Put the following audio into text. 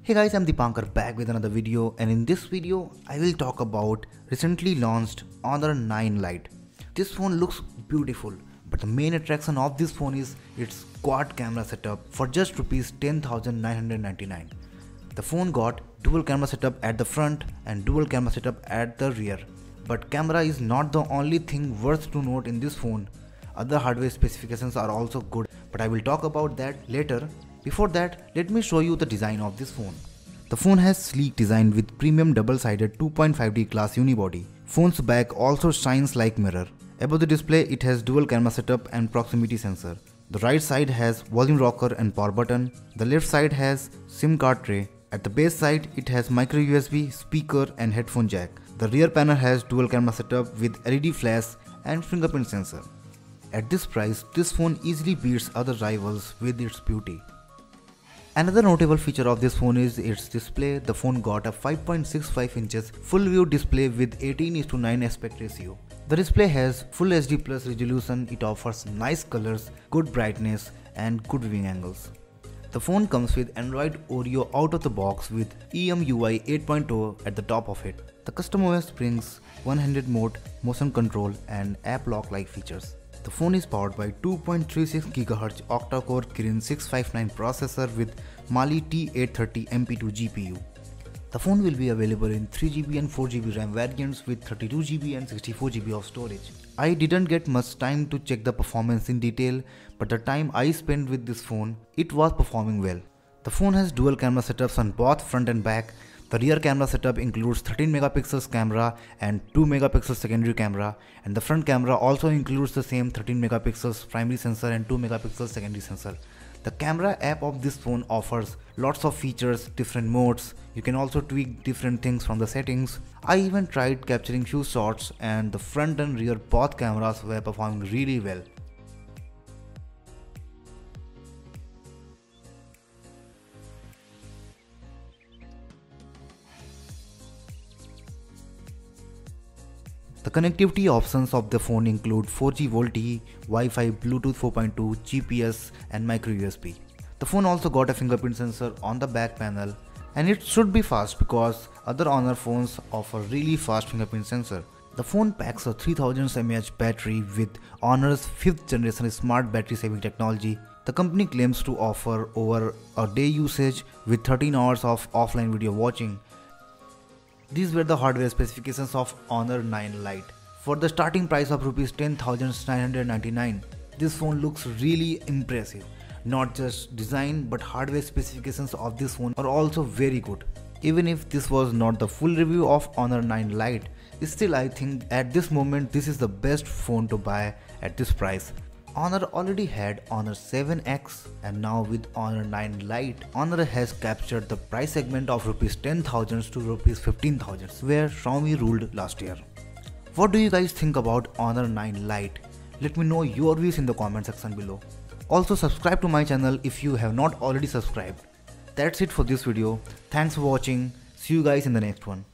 Hey guys, I'm Dipankar back with another video, and in this video I will talk about recently launched Honor 9 Lite. This phone looks beautiful, but the main attraction of this phone is its quad camera setup for just Rs 10,999. The phone got dual camera setup at the front and dual camera setup at the rear. But camera is not the only thing worth to note in this phone. Other hardware specifications are also good, but I will talk about that later. Before that, let me show you the design of this phone. The phone has sleek design with premium double-sided 2.5D glass unibody. Phone's back also shines like mirror. Above the display, it has dual camera setup and proximity sensor. The right side has volume rocker and power button. The left side has SIM card tray. At the base side, it has micro USB, speaker and headphone jack. The rear panel has dual camera setup with LED flash and fingerprint sensor. At this price, this phone easily beats other rivals with its beauty. Another notable feature of this phone is its display. The phone got a 5.65 inches full view display with 18:9 aspect ratio. The display has full HD plus resolution. It offers nice colors, good brightness and good viewing angles. The phone comes with Android Oreo out of the box with EMUI 8.0 at the top of it. The custom OS brings one-handed mode, motion control and app lock-like features. The phone is powered by 2.36 GHz octa-core Kirin 659 processor with Mali T830 MP2 GPU. The phone will be available in 3GB and 4GB RAM variants with 32GB and 64GB of storage. I didn't get much time to check the performance in detail, but the time I spent with this phone, it was performing well. The phone has dual camera setups on both front and back. The rear camera setup includes 13 megapixels camera and 2 megapixels secondary camera, and the front camera also includes the same 13 megapixels primary sensor and 2 megapixels secondary sensor. The camera app of this phone offers lots of features, different modes. You can also tweak different things from the settings. I even tried capturing few shots and the front and rear both cameras were performing really well. The connectivity options of the phone include 4G VoLTE, Wi-Fi, Bluetooth 4.2, GPS and micro USB. The phone also got a fingerprint sensor on the back panel, and it should be fast because other Honor phones offer really fast fingerprint sensor. The phone packs a 3000 mAh battery with Honor's 5th generation smart battery saving technology. The company claims to offer over a day usage with 13 hours of offline video watching. These were the hardware specifications of Honor 9 Lite. For the starting price of Rs 10,999, this phone looks really impressive. Not just design but hardware specifications of this phone are also very good. Even if this was not the full review of Honor 9 Lite, still I think at this moment this is the best phone to buy at this price. Honor already had Honor 7X, and now with Honor 9 Lite, Honor has captured the price segment of Rs 10,000 to Rs 15,000 where Xiaomi ruled last year. What do you guys think about Honor 9 Lite? Let me know your views in the comment section below. Also subscribe to my channel if you have not already subscribed. That's it for this video. Thanks for watching. See you guys in the next one.